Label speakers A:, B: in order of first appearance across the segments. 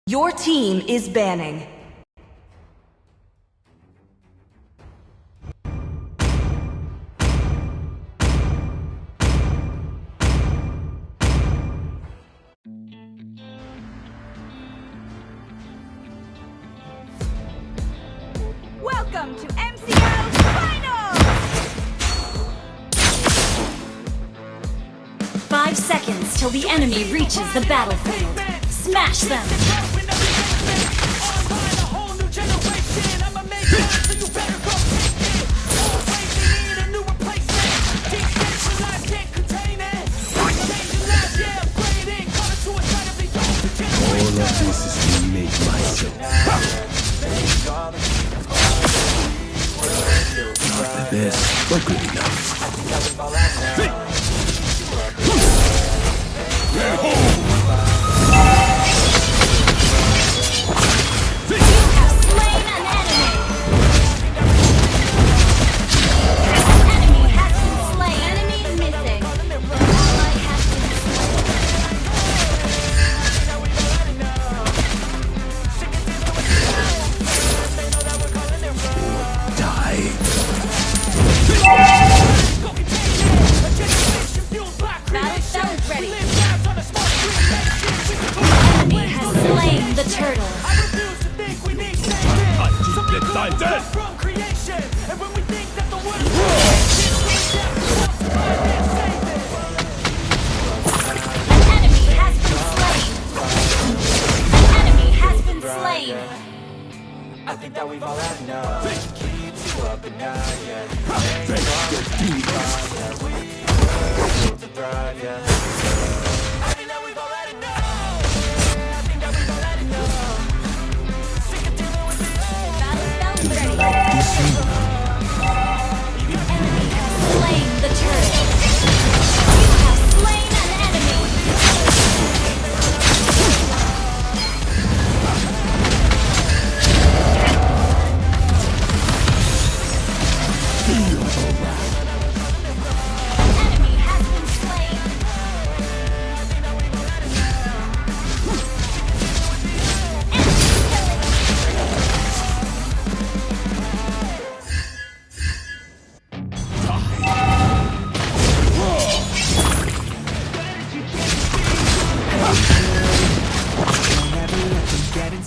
A: Your team is banning.
B: Welcome to MCL Finals!
C: 5 seconds till the enemy reaches the battlefield. Smash them!
D: All of this is to make myself. Not the best, but good enough.
E: I think that we've all had enough. Keeps you up at night, yeah. We built to thrive, yeah. I think that we've all had enough. I think that we've all had enough. Sick of dealing with the
C: Battle ready. The enemy has slain the turret. You have slain an enemy.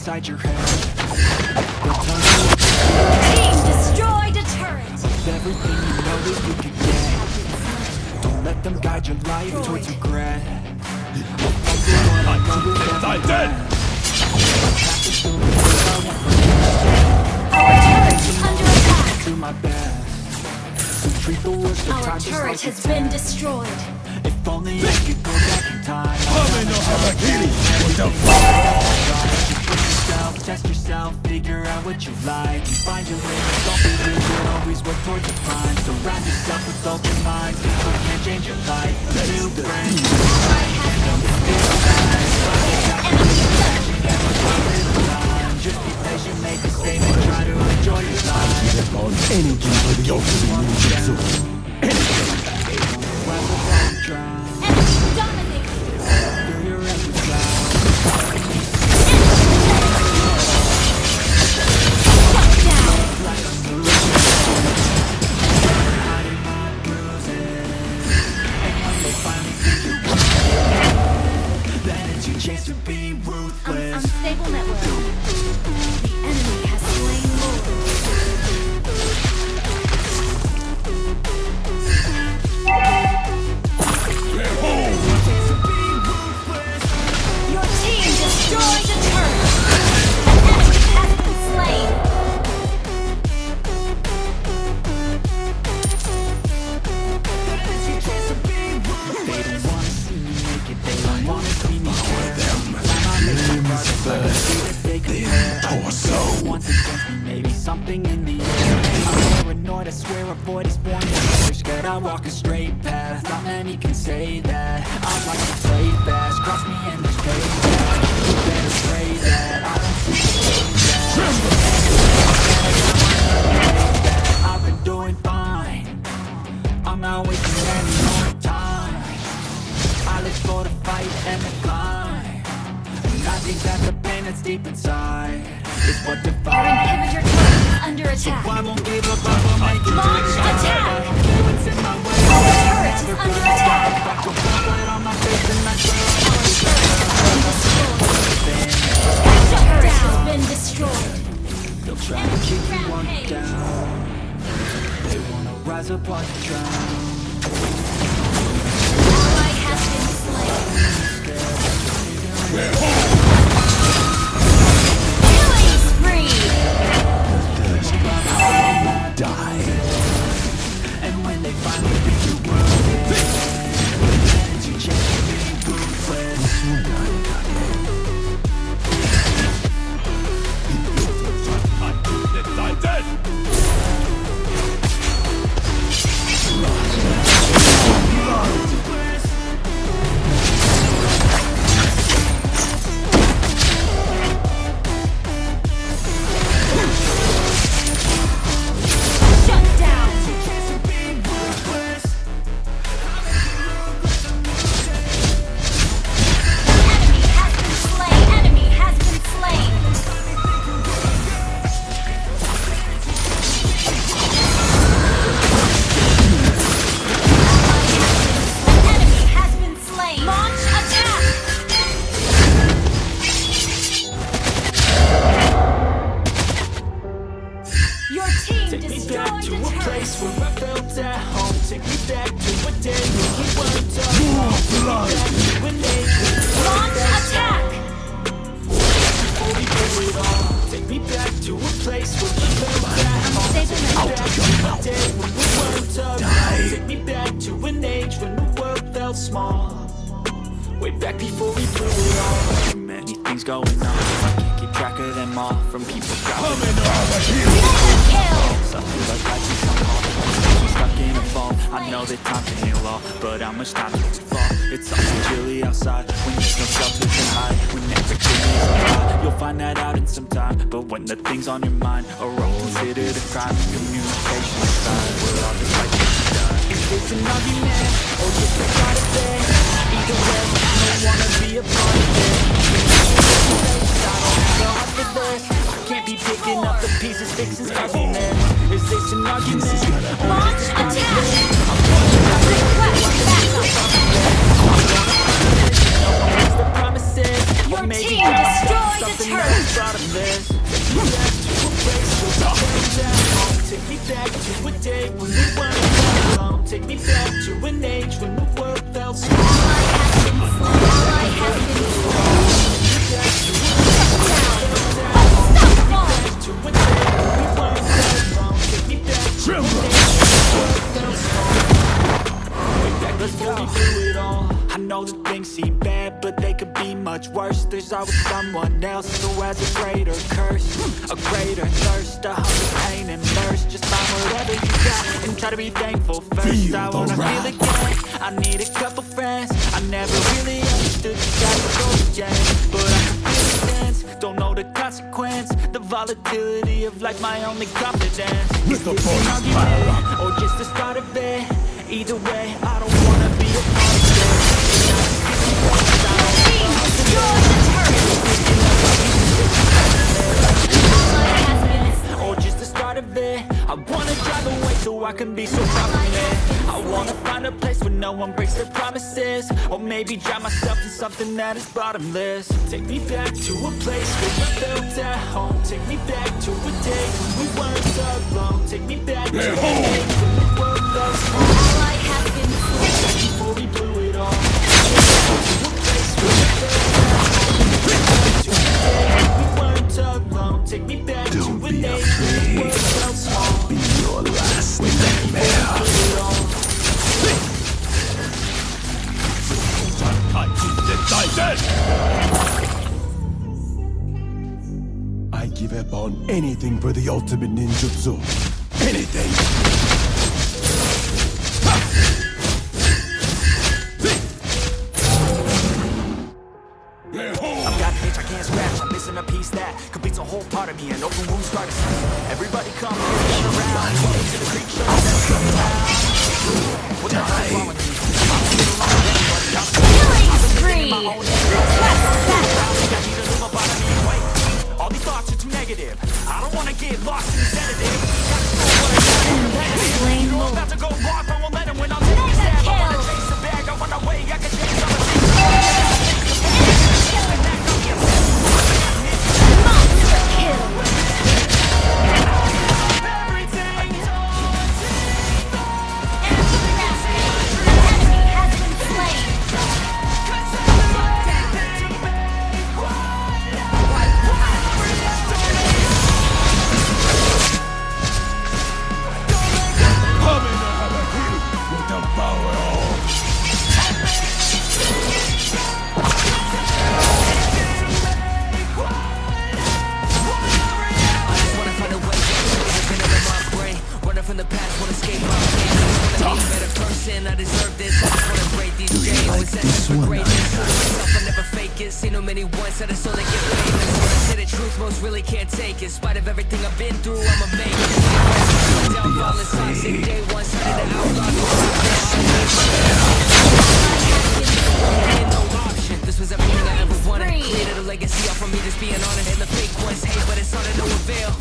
E: inside your head.
C: Team destroyed a turret.
E: Everything you know that you can get. Don't let them guide your life towards regret.
C: Our turret is under attack.
E: Do my best. So treat the worst of
C: Our
E: times just
C: turret
E: like
C: has
E: it's
C: been
E: end.
C: destroyed.
E: If only I could go back in time. Push yourself, test yourself, figure out what you like. And find your limits, don't be rigid, always work towards a climb. Surround yourself with open minds, people can change your life. New friends, just be patient, make a statement, try to enjoy your life.
D: Anything for the ultimate ninjutsu.
C: Enemy dominated.
E: Feel your every cloud.
C: Shut down.
E: Like I'm hiding my bruises. And when they finally think you're weak, then it's your chance to be ruthless.
C: Unstable network. The enemy has slain Lord. Your team destroyed a turret. An enemy has been slain.
E: They don't wanna see me make it, they don't wanna see me care.
D: Torso.
E: Once against me, maybe something in the air. I'm paranoid, I swear a void is born in me. Scared I walk a straight path, not many can say that. I like to play fast, cross me and there's payback. You better pray that I don't see that. I've been doing fine, I'm not wasting any more time. I live for the fight and the climb. I think that the pain that that's deep inside is what
C: Your
E: defines.
C: inhibitor turret is under attack.
E: I won't give up, I will make it.
C: Launch attack.
E: I don't care what's in my way.
C: Your turret is under attack.
E: I go flat on my face and I swear I'll
C: Your turret has been destroyed.
E: they'll try to keep you on down. They wanna rise up while you drown.
C: Ally has been slain. Killing spree.
D: Die.
E: And when they finally beat you and you change your being ruthless.
C: Shut down. Enemy has been slain. Enemy has been slain. Launch attack. Your team
E: Take me
C: destroyed
E: back to
C: the
E: a
C: turret.
E: place where I felt at home. Take me back to a day when we weren't alone. Take me back to an age
C: Launch attack.
E: before we blew it all. Take me back to a place where I felt at home. Take me back to a day when we weren't alone. Take me back to an age when the world felt small. Way back before we blew it all. Too many things going on. I can't keep track of them all. From people dropping
C: Kill.
E: something like I just come off. I'm stuck in a fall. I know that time can heal all, but how much time can we fall? It's something chilly outside when there's no shelter to hide. When everything is a lie, you'll find that out in some time. But when the things on your mind are all considered a crime, communication aside, we're all just like this done. Is this an argument or just a part of it? Either way, I don't wanna be a part of it. I don't have the heart for this. I can't be picking up the pieces, fixing stuff in there. Is this an argument?
C: Launch attack. Request backup.
E: The promises.
C: Your
E: Or maybe
C: team
E: God
C: destroyed the
E: something
C: turret.
E: else out of this. Take me back to a place where I felt at home. Take me back to a day when we weren't alone. Take me back to an age when the world felt small.
C: Ally has been slain.
E: To a day when we weren't alone. Take me back to an age when the world felt small. Way back before we blew it all. I know that things seem bad, but they could be much worse. There's always someone else who has a greater curse, a greater thirst, a hunger, pain, and thirst. Just find whatever you got and try to be thankful first.
D: Feel
E: I wanna
D: the
E: feel again. I need a couple friends. I never really understood the psychology, but I can feel the sense. Don't know the consequence. The volatility of life, my only confidence. Is this an argument or just the start of it? Either way, I don't wanna be a part of it.
C: Team destroyed the turret. Ally has been slain.
E: Or just the start of it. I wanna drive away so I can be so proud of it. I wanna find a place where no one breaks their promises. Or maybe drown myself in something that is bottomless. Take me back to a place where I felt at home. Take me back to a day when we weren't alone. Take me back to a day when the world felt small.
C: Ally has been slain.
E: Before we blew it all. To a place where I felt at home. To a day when we weren't alone. Take me back to
D: Don't
E: an
D: be
E: age when the
D: afraid.
E: world felt small.
D: Be your last nightmare. I give up on anything for the ultimate ninjutsu. Anything.
E: I've got an itch I can't scratch. I'm missing a piece that completes a whole part of me. An open wound scar to see. Everybody come here, get around. Welcome to the creek show. What the hell's wrong with me? I'm getting along with anybody.
C: Killing spree.
E: My own
C: Request backup.
E: I need to live up out of me. Wait.
F: wanna get famous. Wanna say the truth, most really can't take. In spite of everything I've been through, I'ma make it. Downfall is toxic. Day one, started to outlaw. No option. This was everything I ever wanted. Created a legacy off of me just being honest. And the fake ones hate, but it's all to no avail.